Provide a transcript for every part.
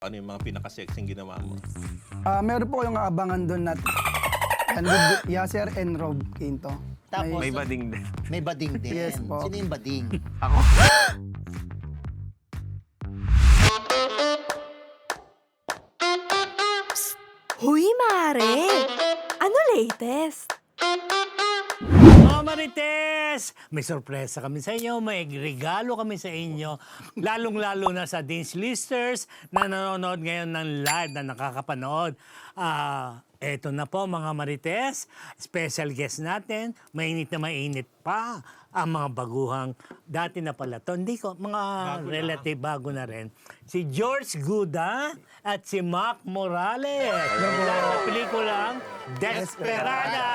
Ano yung mga pinaka-sexing ginawa mo? Meron po kayong aabangan doon na and with Yasser and Rob Quinto. Tapos, May bading din. may bading din. Yes po. Sino yung bading? Ako. Huy, Mare! Ano latest? Oh, Marites! May sorpresa kami sa inyo, may regalo kami sa inyo. Lalong-lalo na sa Dean's Listers na nanonood ngayon ng live na nakakapanood. Eto na po mga Marites, special guest natin, mainit na mainit pa ang mga baguhang dati na pala to. Hindi ko, mga relative bago na rin. Si George Guda at si Mac Morales. Mula sa pelikulang Desperada!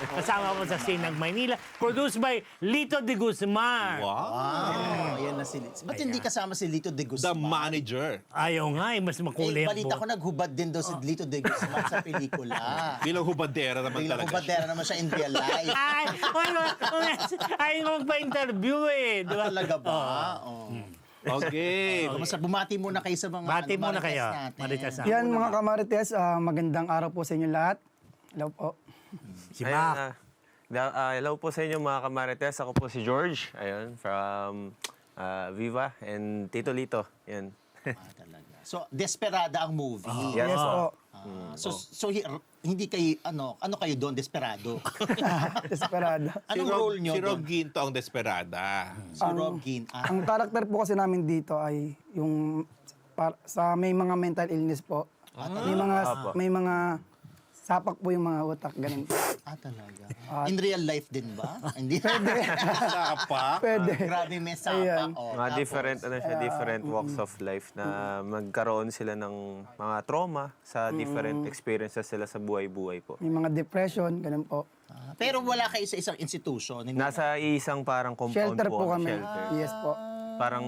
Kasama po sa Sinag, Maynila. Produced by Lito de Guzman. Wow! Yan na si Lito. Ba't hindi kasama si Lito de The Guzman? manager. Ayaw nga, mas makulay ang Balita ko buhok. naghubad din daw si Lito de Guzman sa pelikula. Bilang hubadera naman Bilang talaga hubadera naman siya in real life. Ayaw magpa-interview eh. Di ba? Talaga ba? Oh. Okay. Kamusta? Bumati muna kayo sa mga Bati muna Marites kayo. natin. Marites natin. Yan mga kamarites, magandang araw po sa inyo lahat. Hello po. Si Ayun, Mac. hello po sa inyo mga kamarites. Ako po si George. Ayun, from Viva and Tito Lito. Yan. Talaga. So, Desperada ang movie. Yes, Yes po. Hindi kayo, ano kayo doon, Desperado? Desperado. Anong role nyo Si Rob doon? Ginto ang desperada. Si Rob Gin. Ang karakter po kasi namin dito ay yung may mga mental illness po. May mga sapak po yung mga utak, ganun po. Talaga. In real life din ba? Hindi. Sapa. Pwede. Grabe, may sapa. Ayan. Oh, Mga tapos, different, different walks of life na magkaroon sila ng mga trauma sa different experiences sila sa buhay-buhay po. May mga depression, ganun po. pero wala kayo sa isang institution. Hindi Nasa isang parang compound Shelter po ang kami. shelter. Yes po. Parang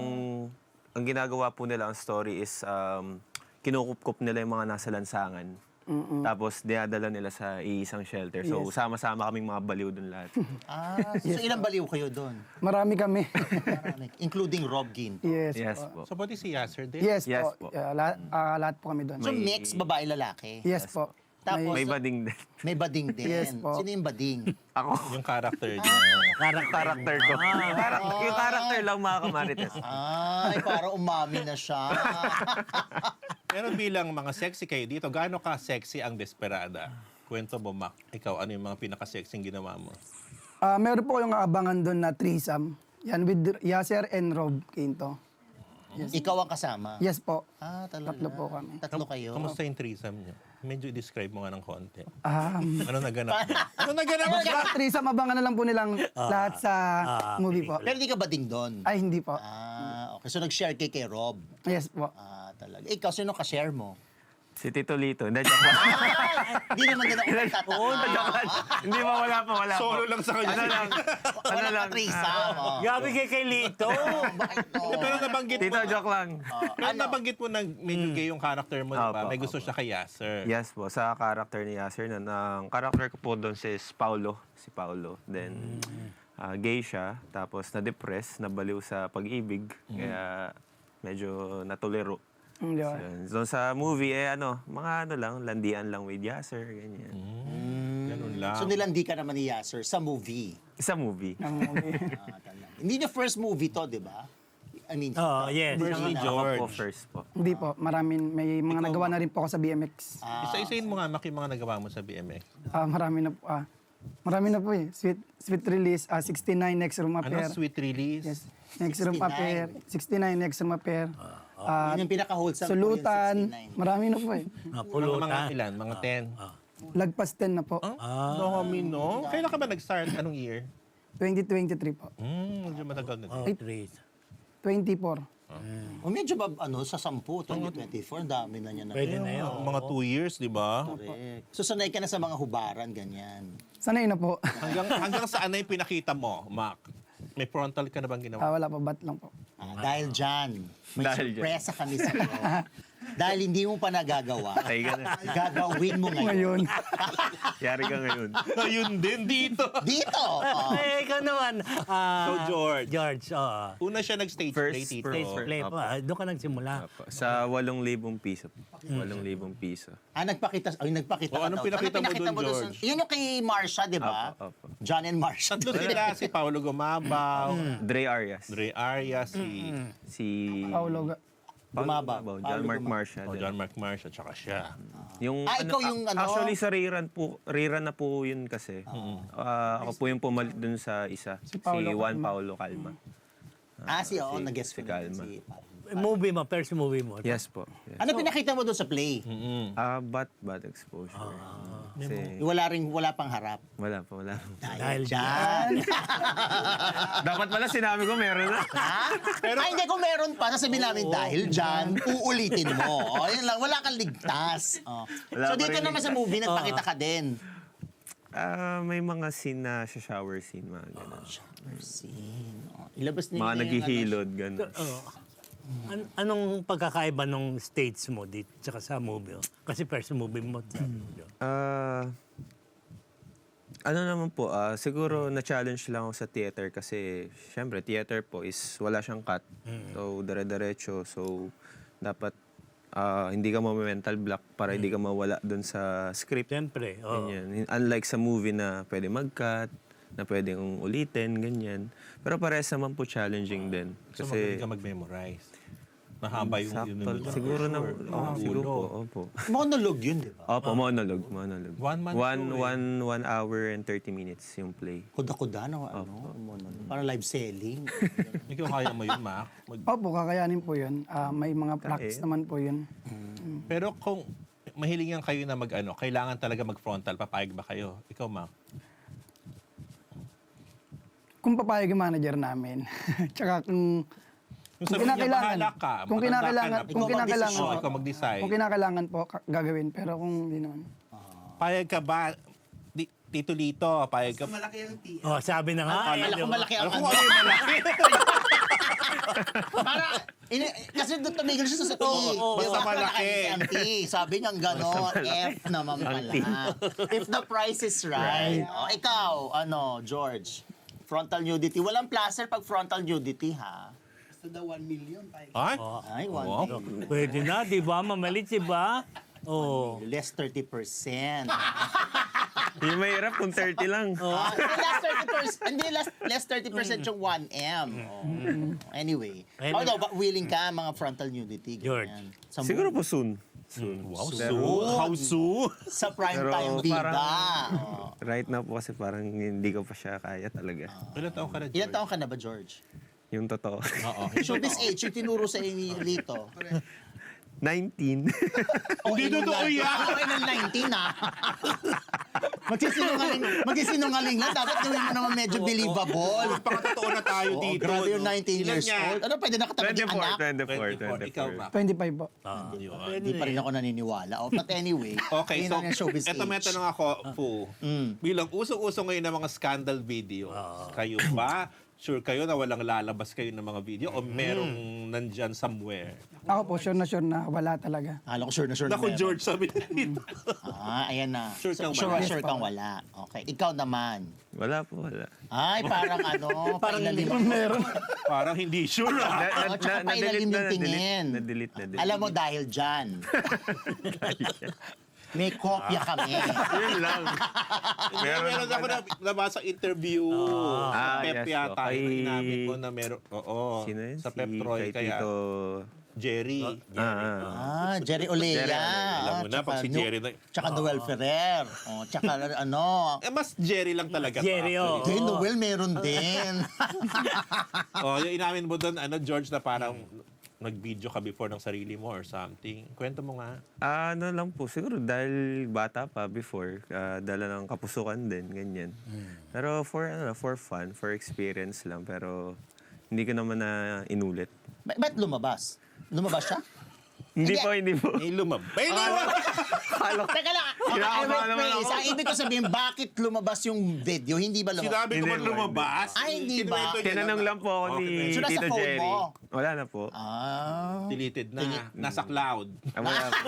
ang ginagawa po nila, ang story is kinukup-kup nila yung mga nasa lansangan. Tapos dinadala nila sa iisang shelter. So sama-sama kaming mga baliw dun lahat. So ilang baliw kayo doon? Marami kami. Including Rob Gin. yes, Yes po. po. So, pati si Yasser din? Yes, Yes po. po. Lahat po kami doon. So mix, babae, lalaki. Yes po. Tapos, May bading din. may bading din. Yes po. Sino yung bading? Ako. Yung character niya. Character ko. Yung character lang mga kamarites. Ay, para umami na siya. Pero bilang mga sexy kayo dito, gaano ka sexy ang desperada? Kwento mo, Mac. Ikaw, ano yung mga pinaka-sexing ginawa mo? Meron po kayong aabangan doon na threesome. Yan with Yasser and Rob Quinto. Ikaw ang kasama? Yes po. Talaga. Tatlo po kami. Tatlo kayo? Kamusta yung threesome niyo? Medyo describe mo nga ng konti. Um, Ano naganap mo? Ano naganap mo? Basta threesome, abangan na lang po nilang lahat sa movie po. Pero di ka bading doon? Ay, hindi po. Okay. So nag-share kay Rob? Yes po. Talaga. Ikaw, sino ka-share mo? Si Tito Lito. Hindi, joke lang. Hindi naman din ako nagtataka. Joke lang. Hindi ba, wala po. Solo lang sa kanya. Ano lang. Wala ka threesome. Gabi kay Lito. Bakit to? Pero nabanggit Tito, mo, joke lang. pero nabanggit mo na medyo gay yung character mo, di ba? Opo, May gusto siya kay Yasser. Yes po, sa character ni Yasser na ang character ko po doon si Paulo. Si Paulo. Then, gay siya. Tapos na-depress, nabaliw sa pag-ibig. Kaya medyo natulero. Hindi po. So, sa movie, mga lang, landian lang with Yasser, ganyan. Ganun lang. So nilandi ka naman ni Yasser sa movie. Sa movie. Ang movie. Talaga. Hindi niya first movie to, di ba? I mean, Oh, yes. First ni Ako George. po first po. Hindi po. May mga nagawa na rin po ako sa BMX. Isa-isayin mo nga, Mac, yung mga nagawa mo sa BMX. Marami na po. Marami na po eh. Sweet Release, 69 Next Room Ano? Affair. Sweet release? Yes. Next Room Affair. 69 Next Room Affair. yun yung pinaka-wholesome Sulutan. po, yung 69. Marami na po eh. Mga Pulutan. ilan? Mga 10? Lagpas 10 na po. Dami, no? Kailan ka ba nag-start? Anong year? 2023 po. Medyo matagal na. Oh, Tris. 24. O medyo ba, sa 10, 2024, ang dami na niya na. Pwede na yun. Mga 2 years, di ba? Correct. So sanay ka na sa mga hubaran, ganyan. Sanay na po. Hanggang saan na yung pinakita mo, Mac? May frontal ka na bang ginawa? Wala pa, bat lang po. Dahil dyan, may Dahil dyan. sorpresa kami sa iyo. Dahil hindi mo pa nagagawa, Tay ka na. gagawin mo ngayon. Ngayon. Yari ka ngayon. Ayun din dito. Dito! Eh, ikaw naman. So, George. George, oo. Una siya nag-stage play, Tito. Stage play Opo. pa. Doon ka nagsimula. Apo. Sa 8,000 piso. 8,000 piso. Nagpakita O, ka anong daw. pinakita mo dun, dun George? Yun yung kay Marsha, di ba? Opo. John and Marsha. Tatlo sila, si Paolo Gumabaw, Dre Arias. Dre Arias, si Si Paulo. Gumabaw. John Mark Marsha. John Mark Marsh at saka siya. Yung, Ikaw yung ano? Actually, sa rerun na po yun kasi. Ako po yung pumalit dun sa isa. Si Paolo Juan Calma. Paulo Calma. Nag-guess si ko Calma. si Movie mo, first movie mo. Yes po. Yes. Ano pinakita mo doon sa play? Bad exposure. Kasi Wala pang harap. wala pa. Dahil Dyan. Dapat pala sinabi ko meron na. Pero hindi, kung meron pa, sasabihin namin dahil dyan, uulitin mo. Yun lang, wala kang ligtas. Wala So pa dito rin naman sa movie, nagpakita ka din. May mga scene na shower scene, mga ganun. Ilabas nila Mga yung naghihilod, ganun. Anong pagkakaiba nung stage mo dito tsaka sa movie? Kasi first movie mo. Ano naman po, siguro na-challenge lang ako sa theater kasi syempre theater po is wala siyang cut. So dire-diretso. So dapat hindi ka ma-mental block para hindi ka mawala dun sa script. Siyempre. Oh. Ganyan. Unlike sa movie na pwede mag-cut, na pwedeng ulitin, ganyan. Pero parehas naman po challenging din. So, Kasi magaling ka mag-memorize. Mahaba yung sakto, siguro na, siguro po, opo. Monologue yun, di ba? Opo, monologue. 1 month show, eh. 1 hour and 30 minutes yung play. Kuda-kuda, no? Monologue. Parang live selling. Ikaw kaya mo yun, Mac. Opo, kakayanin po yun. May mga practice naman po yun. Pero kung mahilingan kayo na mag-ano, kailangan talaga mag-frontal, papayag ba kayo? Ikaw, Mac. Kung papayag yung manager namin. Tsaka kung sabi niya, bahala ka, kung matanda ka kinakailangan, na, kung kinakailangan, ikaw ikaw mag-decide. kung kinakailangan po, gagawin. Pero kung hindi naman. Payag ka ba? Tito Lito, payag ka. Oh, sabi na nga. Akala ko malaki ang Kung ano yung malaki. Kasi doon tumigil siya sa T. basta malaki. Ang T. Sabi niya gano'n, F naman pala. If the price is right. Ikaw, George, frontal nudity. Walang placer pag frontal nudity, ha? Ay? Ay, Wow. Pwede na, di ba? Mamalit, di ba? Oh. Less 30%. Yung mahirap kung 30 lang. Less 30%. Hindi, less 30% yung 1M. Anyway. Willing ka mga frontal nudity? George. ganyan. Sa Siguro po soon. Wow, How soon? Sa prime Pero time bida. parang- Right now po kasi parang hindi ko pa siya kaya talaga. Ilan taon ka na, George? Ilan taon ka na ba, George? Yung totoo. Oo. Showbiz age, yung tinuro sa inyo Lito. 19. Hindi totoo yan. Okay ng 19, ha? Magsisinungaling lang. Dapat gawin mo naman medyo believable. Pakatotoo na tayo Oo, dito. grabe yung 19 Ilan years niya? old. Ano, pwede nakatapat yung anak? 24. Ikaw, Mac. 25 po. Hindi pa rin ako naniniwala. But anyway, Okay, yun so ang showbiz eto may age. tanong ako, Fu. Bilang usong-uso ngayon ng mga scandal video, kayo ba? Sure kayo na walang lalabas kayo ng mga video o merong nandyan somewhere? Ako po, sure na wala talaga. Akala ko sure na Naku, meron. George, sabi dito. Ayan na. Sure kang sure, wala. sure kang wala. Okay, ikaw naman. Wala po, wala. Ay, parang parang Meron. Parang hindi sure. ah. tsaka pailalim yung tingin. Na-delete. Alam mo, dahil dyan. May kopya kami. Yun lang. Meron ako na nabasa interview sa Pep yes, yata. kay- Inamin mo na meron. Oo. Sino yun? Sa Pep Troy. Kay Kaya Tito... Jerry. Jerry Olea. Alam mo na, pag si Jerry na... Tsaka Noel Ferrer. Tsaka Mas Jerry lang talaga. Jerry, oh. Kay Noel meron din. Yung inamin mo doon, George, na parang nag-video ka before ng sarili mo or something. Kwento mo nga. Ano lang po, siguro dahil bata pa before, dala ng kapusukan din, ganyan. Pero for fun, for experience lang, pero hindi ko naman na inulit. Ba't lumabas? Lumabas siya? Hindi po, hindi po. May lumabas. May lumabas! Teka lang, okay, I Kinakabahan naman rephrase. ako. Ang ibig ko sabihin, bakit lumabas yung video? Hindi ba lumabas? Sinabi ko Hindi ba po, lumabas? Ay, hindi ba? Kinuwento niya Tinanong lang po ako ni Okay. So, nasa Tito phone Jerry. mo? Wala na po. Deleted na. Nasa cloud. Wala po.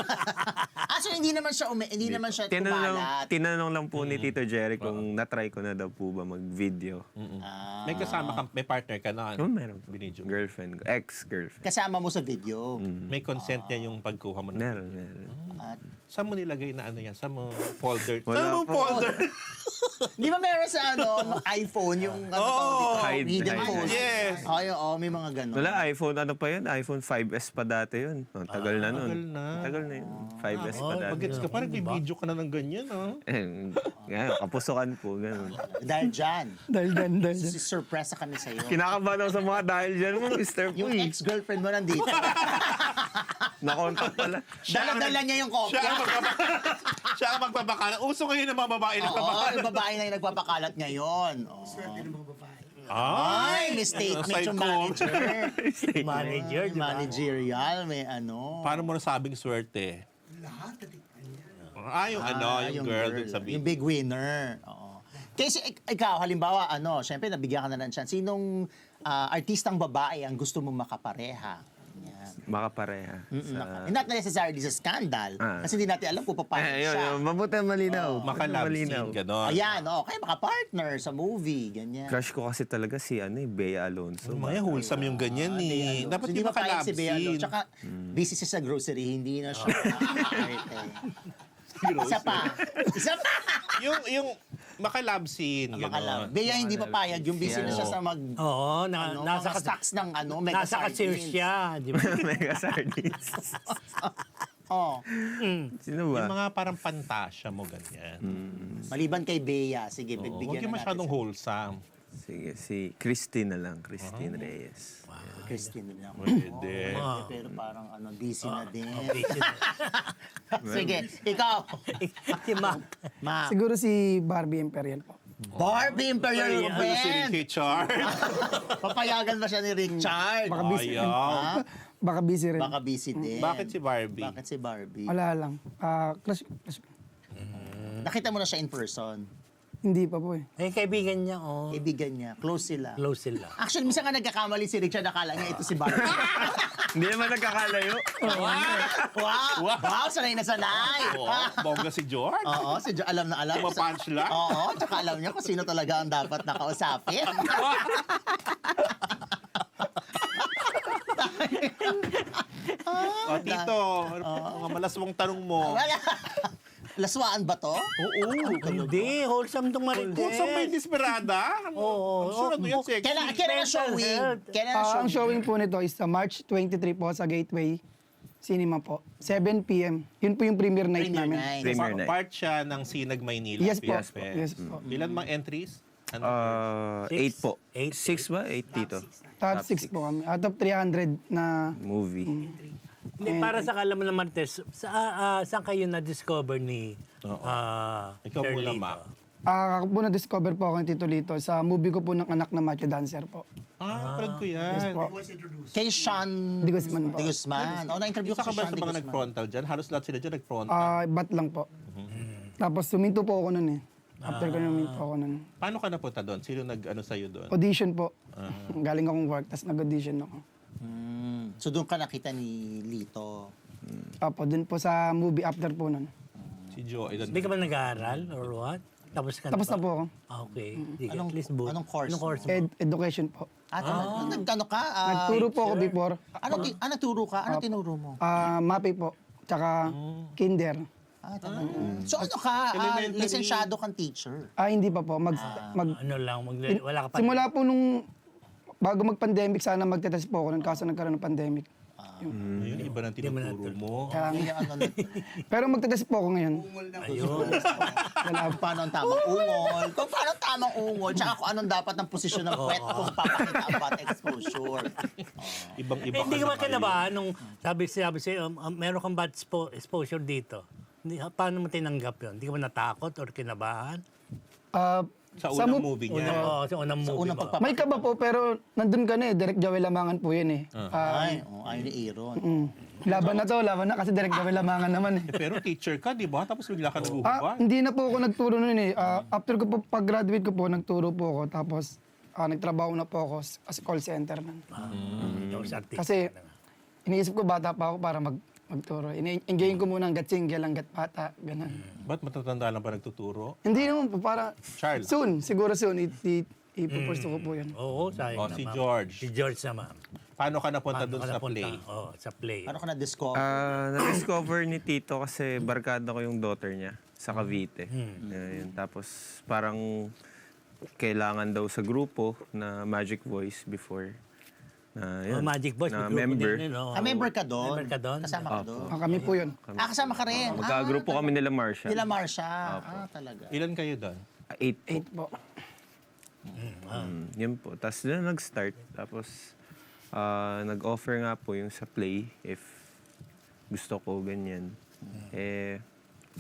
So hindi naman siya kumalat. Tinanong lang po ni Tito Jerry kung na-try ko na daw po ba mag-video. May kasama ka, may partner ka na. Oh, meron. Binidyo. Girlfriend ko. Ex-girlfriend. Kasama mo sa video. May consent niya yung pagkuha mo. Meron, meron. At, Saan mo nilagay na ano yan? Saan mo folder? Wala Saan mo po. folder? di ba meron sa iPhone yung Hide, hidden hide, phone? yes. Ay, oo, may mga ganun. Wala, iPhone ano pa yun? iPhone 5S pa dati yun. Oh, tagal na nun. tagal na. Tagal na yun. 5S pa dati. Bagets ka, parang bibidyo ka na ng ganyan, ha? Ngayon, kapusukan po, ganun. Dahil dyan, Dahil dyan. surpresa kami sa'yo. Kinakabahan ako sa mga dahil dyan mo, Mr. Yung Puy. ex-girlfriend mo nandito. Nakontak pala. Dala-dala niya yung kopya. Siya ang magpapakalat. Uso ngayon ng mga babae na Oo, yung babae na yung nagpapakalat ngayon. Oo. Ay, may statement yung manager. Manager, di ba? Managerial, may ano. Paano mo nasabing swerte? Yung yung girl dun sa Yung video. big winner. Oo. Kasi ikaw, halimbawa, syempre nabigyan ka na ng chance. Sinong artistang babae ang gusto mong makapareha? Yan. Makapareha. Not necessarily sa scandal. Kasi hindi natin alam kung paano Yun, siya. yun. Mabuti malinaw. Makalab Malinaw. scene, gano'n. Ayan, kaya maka-partner sa movie, ganyan. Crush ko kasi talaga si Bea Alonso. Mga wholesome yung ganyan eh. Dapat Hindi yung mapayag makalab si Bea Alonso. scene. Tsaka, busy siya sa grocery, hindi na siya. Isa pa. yung makalab scene, Makalab. gano'n. Bea hindi papayag. Yung busy na siya sa Oo, mga nasa stocks ng mega nasa cashier sardines. siya, di ba? Mega sardines. Oh. Sino ba? Yung mga parang pantasya mo, ganyan. Maliban kay Bea, sige, Huwag bigyan yung na masyadong natin. wholesome. Sige, si Christine na lang. Christine Reyes. Christine lang. Pwede. Pero parang busy na din. Busy na. Sige, ikaw. Si Mac. Ma. Siguro si Barbie Imperial po. Barbie Imperial Ano si Band. Richard? Papayagan ba siya ni Richard? Baka busy, Ayaw. baka busy rin. Baka busy din. Bakit si Barbie? Bakit si Barbie? Wala lang. Clash. Nakita mo na siya in person. Hindi pa po eh. Eh, kaibigan niya, oh. Kaibigan niya. Close sila. Close sila. Actually, minsan nga nagkakamali si Richard. Akala niya ito si Barbie. Hindi naman nagkakalayo. Wow, sanay na sanay. Oo, bongga si George. Oo, si Jo, alam na alam. Pumapunch lang. Oo, tsaka alam niya kung sino talaga ang dapat nakausapin. O, Tito, mga malaswang tanong mo. Wala. Laswaan ba to? Oo. Hindi, wholesome tong Marites. Kung sa may desperada, Oo. I'm sure yun sexy. Kailan ang showing? Kailan ang Ang showing? showing po nito is sa March 23 po sa Gateway Cinema po. 7 p.m. Yun po yung premiere night Premier namin. night. Premier night. Part siya ng Sinag Maynila. Yes po. Yes, Yes po. Ilan mga entries? Ano? 8 po. 6 ba? 8 dito. Top 6 po kami. Out of 300 na Movie. Hindi, para sa kalaman ng Marites, saan kayo na-discover ni Ikaw muna, Shirley Mac. to? ako po na-discover po ako ng Tito Lito sa movie ko po ng anak na Macho Dancer po. Parang ko yan. Po. Kay Sean Di Guzman po. De Guzman. Na-interview ko Isa ka si ba Sean sa De mga Guzman. nag-frontal dyan? Halos lahat sila dyan nag-frontal. Bat lang po. Tapos suminto po ako nun eh. After ko naminto ako nun. Paano ka napunta doon? Sino nag-ano sa'yo doon? Audition po. Galing akong work, tapos nag-audition ako. So doon ka nakita ni Lito. Opo, dun po sa movie after po nun. Si Joe. Hindi ka ba nag-aaral or what? Tapos ka Tapos na po ako. Okay. Sige, Anong- at least boot. anong course Anong course mo? Education po. Nagkano ka? Nagturo po ako before. Nagturo ka? Ano tinuro mo? MAPE po. Tsaka kinder. Talaga. So ano ka? Elementary. Lisensyado kang teacher. Hindi pa po. Ano lang, wala ka pa. Simula po nung bago mag-pandemic, sana magte-test po ako nun kaso nagkaroon ng pandemic. Ayun, iba ng tinuturo mo. Kaya, Hindi ano, pero magte-test po ako ngayon. Ayun. kung paano ang tamang ungol, kung paano ang tamang ungol, tsaka kung anong dapat ang posisyon ng puwet kung papakita ang butt exposure. Ibang-iba Hindi ka ba na kayo. kinabahan nung sabi sa'yo, meron kang bad exposure dito? Paano mo tinanggap yun? Hindi ka ba natakot or kinabahan? Sa unang movie niya. Oo, sa unang movie unang mo. pagpapakita. May kaba po pero nandun ka na eh. Direct Joel Lamangan po yun eh. Ay ni Aaron. laban na kasi direct kami lamangan naman eh. Pero teacher ka, di ba? Tapos bigla ka Ah, naguhubad. hindi na po ako nagturo noon eh. After ko po, pag-graduate ko po, nagturo po ako. Tapos, nagtrabaho na po ako as call center man. Tapos artista Kasi, ka na. iniisip ko bata pa ako para magturo. Enjoyin ko muna hanggat single, hanggat bata, ganun. Ba't matatanda lang pa nagtuturo? Hindi naman po, para Charles. soon, siguro soon, ipupursue ko po yun. Oo, sayang O, si naman. George. Si George naman. Paano ka napunta Paano doon ka sa napunta? play? Oo, sa play. Paano ka na-discover? Na-discover ni Tito kasi barkada ko yung daughter niya sa Cavite. Yun. Tapos parang kailangan daw sa grupo na Magic Voice before. Na, yun, Magic Boys, na may grupo member. din, no? Member ka doon? Member ka doon? Kasama ka doon? Kami po yun. Kasama ka rin? Magkagrupo kami nila Marsha. Nila Marsha. Talaga. Ilan kayo doon? 8 po. 8 po. Yun po. Tapos doon nag-start. Tapos nag-offer nga po yung sa play if gusto ko ganyan.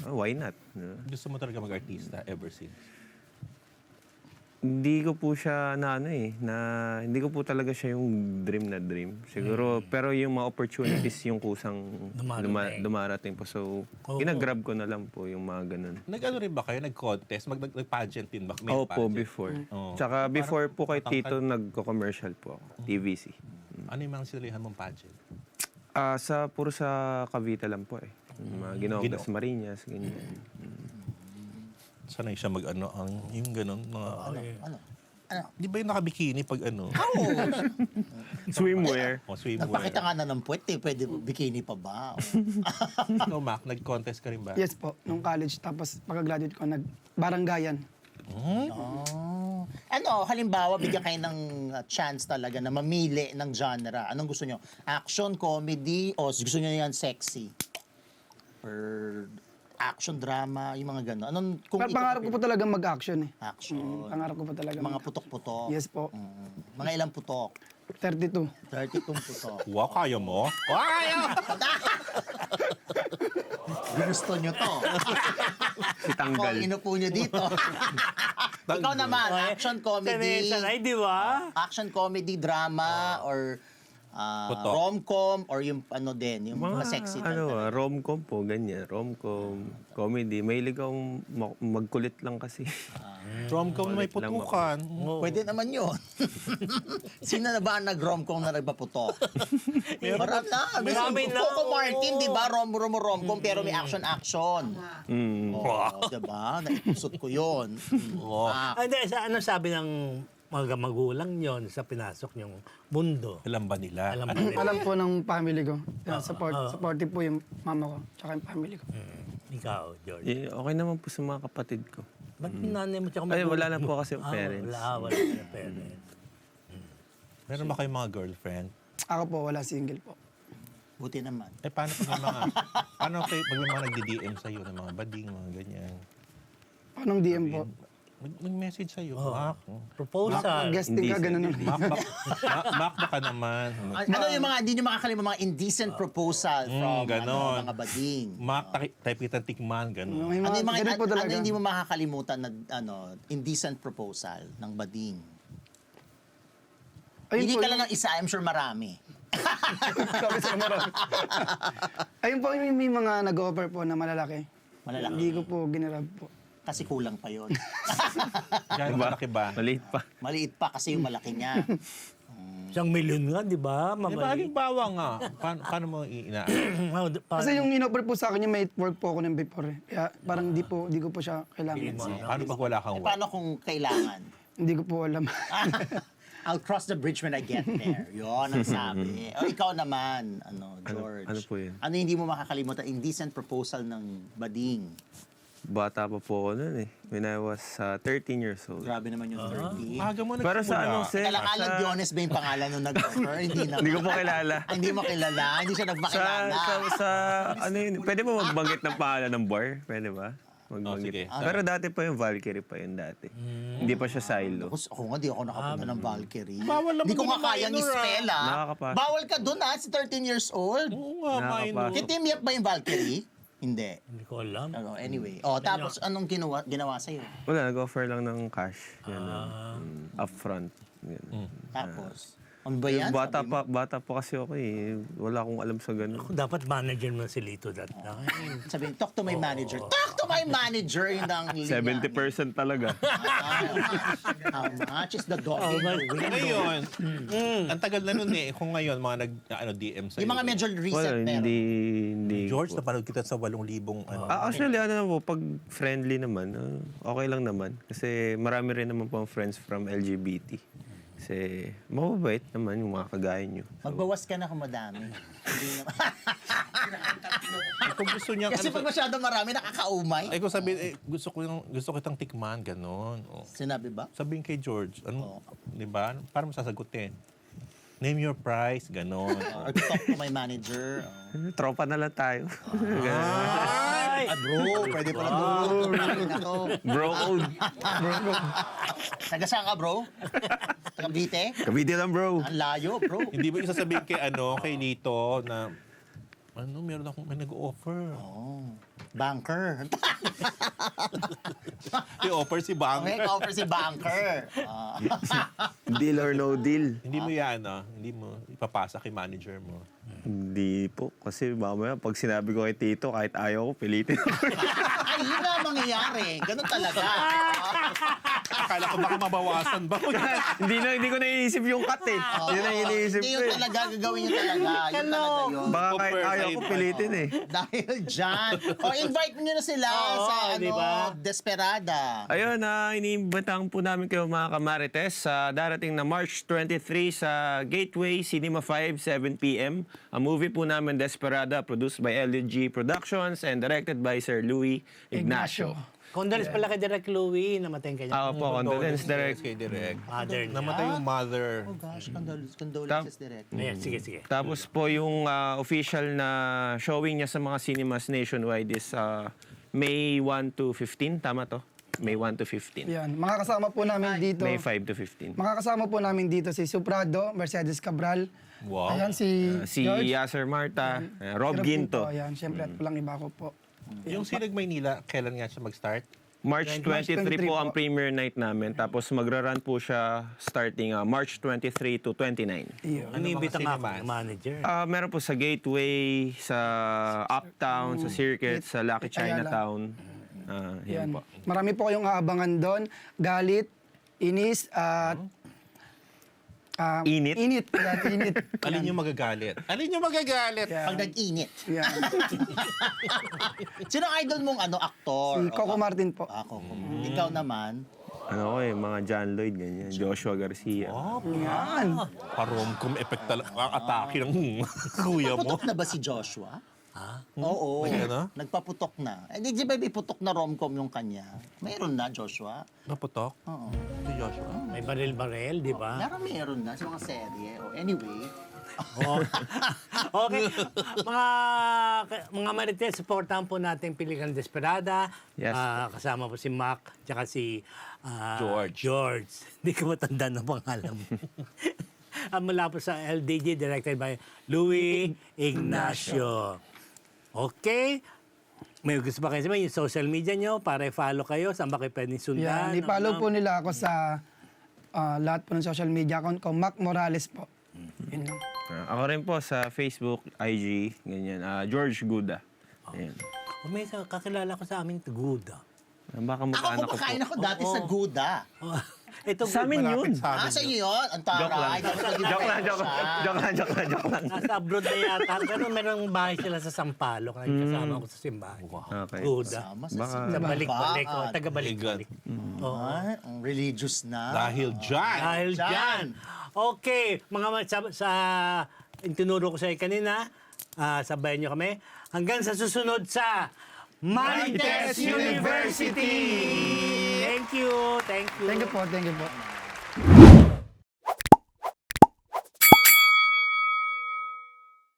Why not? No? Gusto mo talaga mag-artista ever since? Hindi ko po siya hindi ko po talaga siya yung dream na dream. Siguro, pero yung mga opportunities yung kusang dumarating po. So, ginagrab ko na lang po yung mga ganun. Nag-ano rin ba kayo? Nag-contest? Nag-pageant din ba? May Opo, pageant? before. Oo. Tsaka before po kay Tito, nagko-commercial po ako. TVC. Ano yung mga sinalihan mong pageant? Puro sa Cavite lang po eh. Yung mga Ginoong Ginoo. Marinas, ganyan. Sanay siya mag-ano, yung ganun, mga... Ano? Di ba yung nakabikini pag ano? Swimwear. O swimwear. Nagpakita nga na ng puwet eh. Pwede bikini pa ba? Ikaw, Mac, nag-contest ka rin ba? Yes po, nung college. Tapos pagka-graduate ko, nag-baranggayan. Oh. Ano, halimbawa, bigyan kayo ng chance talaga na mamili ng genre. Anong gusto nyo? Action, comedy, o gusto nyo yan sexy? Or action, drama, yung mga gano'n. Anong, kung Pangarap ko po talaga mag-action eh. Action. Pangarap ko po talaga. Mga putok-putok. Yes po. Mga ilang putok? 32. 32 putok. Wow, kaya mo? Wow, kaya! Ginusto nyo to. Si Tanggal. Ako, inupo nyo dito. Ikaw naman, action, comedy. Sanay, di ba? Action, comedy, drama, or Putok. rom-com, or yung ano din, yung mga sexy. Rom-com po, ganyan. Rom-com, comedy. Mahilig akong magkulit lang kasi. Rom-com may Kulit lang putukan. Pwede naman yun. Sino na ba ang nag-rom-com na nagpaputok? Marami na. Marami na, Coco oo. Martin, di ba? Rom-com, pero may action-action. Oh, di ba? Naipusot ko yun. Hindi, ano sabi ng mga magulang yon sa pinasok yung mundo? Alam ba nila? Alam mo rin. Alam po ng family ko. Kaya supportive po yung mama ko, tsaka yung family ko. Ikaw, George. Okay naman po sa mga kapatid ko. Ba't pinanay mo tsaka Ay, magulang wala lang mo? po kasi yung parents. Wala yung parents. Meron ba kayong mga girlfriend? Ako po, wala single po. Buti naman. Paano pag may mga... paano pag may mga nagdi-DM sa'yo ng mga bading, mga ganyan? Anong DM po? Mag-message sa'yo. Mac. Proposal. Guesting ka, ganun nun. Mac, baka naman. Ano yung mga, hindi nyo makakalimutan, mga indecent proposal from ganon. mga bading. Mac, type kitang tikman, gano'n. May Ano mga, yung mga, ganun po talaga. ano hindi mo makakalimutan na indecent proposal ng bading? Ayun Hindi po, ka lang ng isa, I'm sure marami. sabi sa marami. Ayun po, may mga nag-offer po na malalaki. Malalaki. Hindi ko po ginarab po. Kasi kulang pa yon. Yan, malaki ba? Maliit pa. Maliit pa kasi yung malaki niya. 1,000,000 nga, di ba? Di ba, Mabalik. halimbawa nga. Paano mo ina... Kasi yung in-offer po sa akin, yung may work po ako ng before eh. Kaya parang di ko po siya kailangan. Paano pag wala kang work? Paano kung kailangan? Hindi ko po alam. I'll cross the bridge when I get there. Yon ang sabi. O ikaw naman, George. ano po yun? Ano hindi mo makakalimutan? Indecent proposal ng bading. Bata pa po ako noon eh. When I was 13 years old. Grabe naman yung 30. Maaga mo Pero sa anong nagsimula. sense? Kailangan Diones ba yung pangalan nung nag-offer? Hindi naman. Hindi ko po kilala. Ay, hindi mo kilala. Hindi siya Sa, nagpakilala. ano yun, pwede mo magbanggit ng pangalan ng bar? Pwede ba? sige. Pero dati pa yung Valkyrie pa yun dati. Hindi pa siya silo. Ako nga, di ako nakapunta ng Valkyrie. Bawal naman Hindi ko doon nga yung kayang minor, i-spell, ah. Nakakapasok. Bawal ka dun, si 13 years old. Oo nga, Nakakapasok. minor. Kay Team Yap ba yung Valkyrie? Hindi. Hindi ko alam. Anyway. Tapos anong ginawa sa'yo? Wala, nag-offer lang ng cash. Yan, upfront. Yan. Tapos, Ano ba yan? Bata pa kasi ako eh. Wala akong alam sa ganun. Dapat manager mo si Lito that time. Sabihin, talk to my manager. Talk to my manager! Yun ang linya. 70% talaga. How much is the dog? Ngayon, ang tagal na nun eh. Kung ngayon, mga DM sa'yo. Yung mga medyo Wala, recent pero. hindi. George, napanood kita sa 8,000 Actually, pag friendly naman, okay lang naman. Kasi marami rin naman pong friends from LGBT. Kasi mababait naman yung mga kagaya nyo. Magbawas ka na kung madami. Hindi naman. Kung gusto niya, Kasi pag masyado marami, nakakaumay. ay kung sabihin, gusto kitang tikman, gano'n. Oh. Sinabi ba? Sabihin kay George, di ba? Paano mo sasagutin? Name your price, gano'n. Or talk to my manager. Tropa na lang tayo. Bro, pwede pala bro. Bro code. Taga saan ka, bro? Taga Bite? Kabiti lang, bro. Ang layo, bro. Hindi mo yung sasabihin kay Lito na, may nag-offer. Banker. I-offer si Bang. Okay, offer si banker. Deal or no deal? Hindi mo yan, hindi mo ipapasa kay manager mo. Hindi po. Kasi mamaya, pag sinabi ko kay Tito, kahit ayaw ko, pilitin ako. Ay, yun na ang mangyayari. Ganun talaga. Akala ko baka mabawasan ba? Hindi ko naiisip yung cut eh. Yun ang iniisip Hindi ko yun eh. talaga, gagawin yun talaga. Yun talaga yun. Baka kahit Compare ayaw sa ko, iba. pilitin eh. Dahil dyan. Invite nyo na sila sa di ba? Desperada. Ayun, iniimbitahan po namin kayo mga kamarites sa darating na March 23 sa Gateway Cinema 5, 7 p.m. Ang movie po namin, Desperada, produced by LG Productions and directed by Sir Louis Ignacio. Condolence pala kay Direk Louie, namatay kanya. Ako po, condolence direct. Kay Direk. Mother niya. Namatay yung mother. Oh gosh, condolences direct. Ayan, sige. Tapos po yung official na showing niya sa mga cinemas nationwide is May 1 to 15, tama to? May 1 to 15. Yan. Makakasama po namin dito. May 5 to 15. Makakasama po namin dito si Suprado, Mercedes Cabral. Wow. Ayan, si Si George. Yasser Marta, Rob Pero Ginto. po, ayan, syempre, at walang iba ko po. Yung Sinag Maynila, kailan nga siya mag-start? March 23 po ang po. premiere night namin. Tapos magra-run po siya starting March 23 to 29. Iyon. Inimbita mga nga ako cinemas? ng manager. Meron po sa Gateway, sa Uptown, sa Circuit, sa Lucky Ayala. Chinatown. Yan. Yan po. Marami po kayong aabangan doon. Galit, inis, at... Init? Init. Yan, init. Alin yung magagalit? Alin yung magagalit? Yan. Pag nag-init. Yan. Sino ang idol mong aktor? Si Coco Martin po. Coco. Ikaw naman. Ano ko mga John Lloyd, ganyan. Joshua Garcia. Yan. Paromcom effect talaga. Ang atake ng kuya mo. Putok na ba si Joshua? Oo. May ano? Nagpaputok na. Di ba putok na romcom yung kanya? Mayroon na, Joshua. Naputok? Oo. Si Joshua? May baril-baril, di ba? Meron na sa mga serye. Anyway. Oh. Okay. Mga Marites, supportahan po natin Pilihan Desperada. Yes. Kasama po si Mac, tsaka si George. Hindi ko matanda ng pangalan mo. Mula po sa LDG, directed by Louis Ignacio. Okay. May gusto ba kayo sabihin? Yung social media nyo para i-follow kayo. Saan ba kayo pwedeng sundan? Yan. I-follow po nila ako sa lahat po ng social media account ko. Mac Morales po. Yun lang. Ako rin po sa Facebook, IG, ganyan. George Guda. Ayan. May kakilala ko sa amin, Guda. Baka Ako mag-anak ko po. kumakain ako dati sa Guda. Ito, Sa amin yun. Sa amin Sa inyo yun? Ang taray. Joke lang. nasa abroad na yata. Pero merong bahay sila sa Sampaloc. Kasama ko sa simbahan. Okay. Guda. Baka, Sa balik-balik. Taga-balik-balik. Ang religious na. Dahil dyan. Dahil dyan. Okay, sa tinuro ko sa kanina, sabayan nyo kami. Hanggang sa susunod sa Marites University! Thank you. Thank you po.